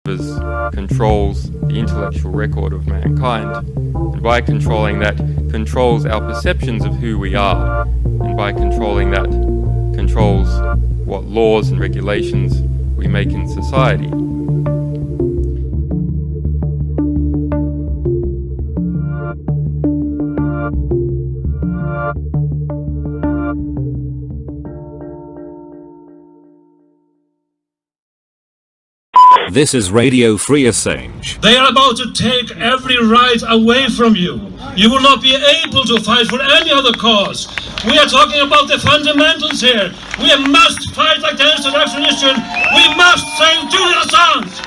controls the intellectual record of mankind, and by controlling that, controls our perceptions of who we are, and by controlling that, controls what laws and regulations we make in society. This is Radio Free Assange. They are about to take every right away from you. You will not be able to fight for any other cause. We are talking about the fundamentals here. We must fight against the extradition. We must save Julian Assange.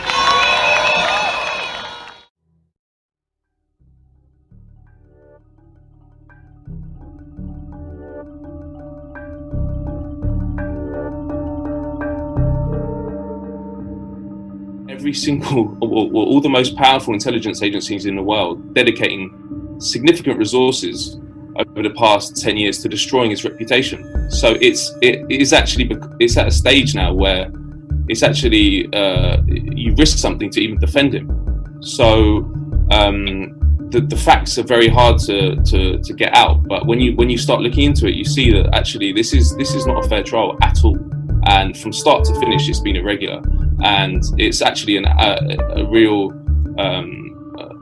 Every single, all the most powerful intelligence agencies in the world dedicating significant resources over the past 10 years to destroying his reputation. So it's at a stage now where it's actually you risk something to even defend him. So the facts are very hard to get out. But when you start looking into it, you see that actually this is not a fair trial at all. And from start to finish, it's been irregular. And it's actually a real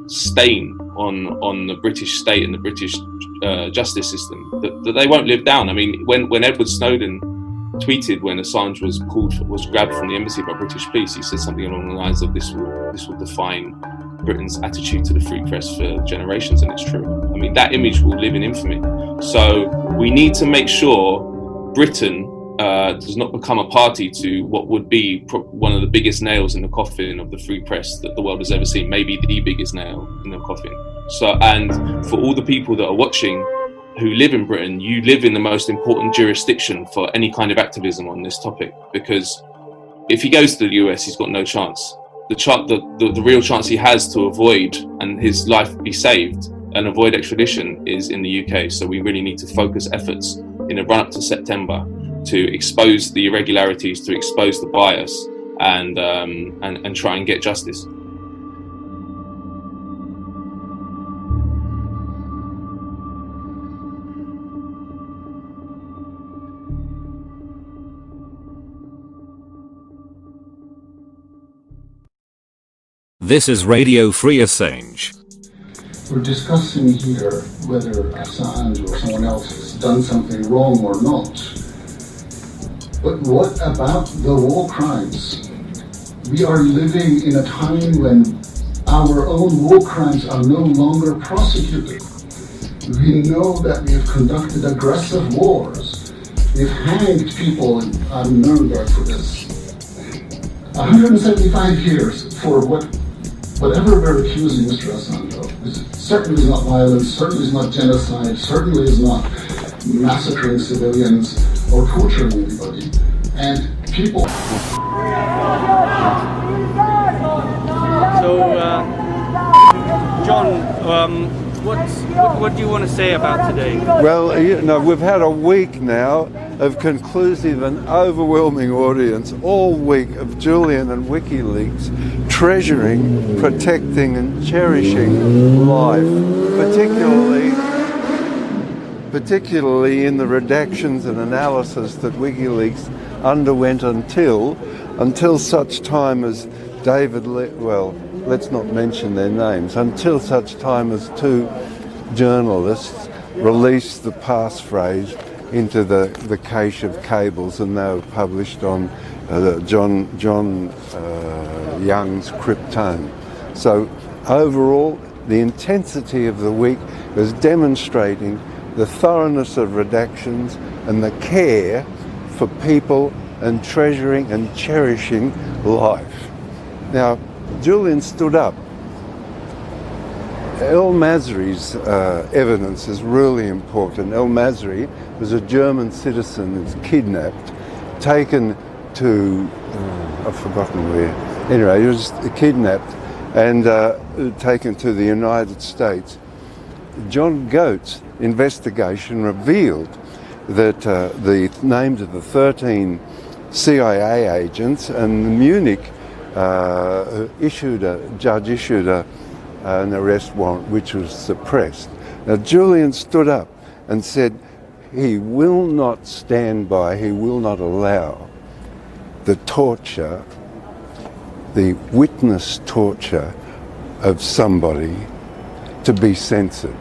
stain on the British state and the British justice system that they won't live down. I mean, when Edward Snowden tweeted when Assange was grabbed from the embassy by British police, he said something along the lines of this will define Britain's attitude to the free press for generations, and it's true. I mean, that image will live in infamy. So we need to make sure Britain does not become a party to what would be one of the biggest nails in the coffin of the free press that the world has ever seen, maybe the biggest nail in the coffin. So, and for all the people that are watching who live in Britain, you live in the most important jurisdiction for any kind of activism on this topic, because if he goes to the US, he's got no chance. The real chance he has to avoid and his life be saved and avoid extradition is in the UK. So we really need to focus efforts in the run-up to September to expose the irregularities, to expose the bias, and try and get justice. This is Radio Free Assange. We're discussing here whether Assange or someone else has done something wrong or not. But what about the war crimes? We are living in a time when our own war crimes are no longer prosecuted. We know that we have conducted aggressive wars. We've hanged people in Nuremberg for this. 175 years for whatever we're accusing Mr. Assange of. It certainly is not violence, certainly is not genocide, certainly is not massacring civilians or torturing anybody. And people... So, John, what do you want to say about today? Well, we've had a week now of conclusive and overwhelming audience, all week of Julian and WikiLeaks treasuring, protecting and cherishing life, particularly in the redactions and analysis that WikiLeaks underwent until such time as let's not mention their names, until such time as two journalists released the passphrase into the cache of cables, and they were published on John Young's Cryptome. So overall, the intensity of the week was demonstrating the thoroughness of redactions and the care for people and treasuring and cherishing life. Now, Julian stood up. El Masri's evidence is really important. El Masri was a German citizen who was kidnapped, taken to, I've forgotten where. Anyway, he was kidnapped and taken to the United States. John Goet's investigation revealed that the names of the 13 CIA agents and the Munich judge issued an arrest warrant which was suppressed. Now Julian stood up and said he will not stand by, he will not allow the torture, the witness torture of somebody to be censored,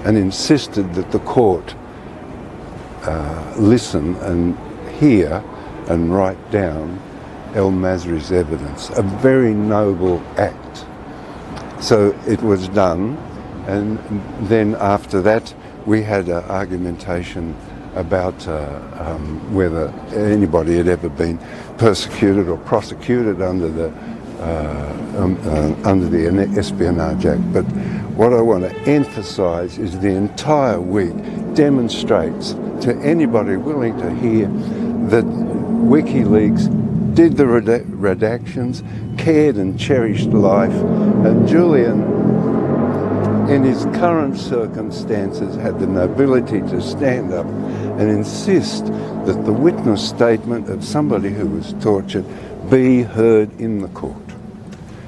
and insisted that the court listen and hear and write down El Masri's evidence. A very noble act. So it was done, and then after that we had an argumentation about whether anybody had ever been persecuted or prosecuted under the Espionage Act. But what I want to emphasise is the entire week demonstrates to anybody willing to hear that WikiLeaks did the redactions, cared and cherished life, and Julian, in his current circumstances, had the nobility to stand up and insist that the witness statement of somebody who was tortured be heard in the court.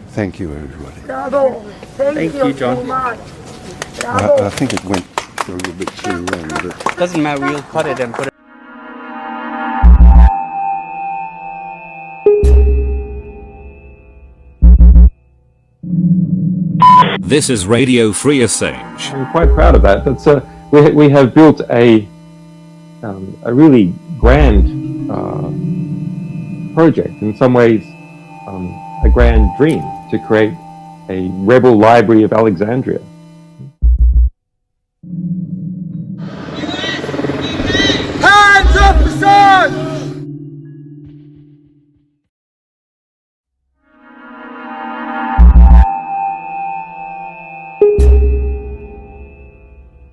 Thank you, everybody. Bravo. Thank you, John. I think it went a little bit too long. But Doesn't matter, we'll cut it and put it. This is Radio Free Assange. I'm quite proud of that. That's we have built a really grand project. In some ways, a grand dream to create a rebel library of Alexandria. Hands up, Assange!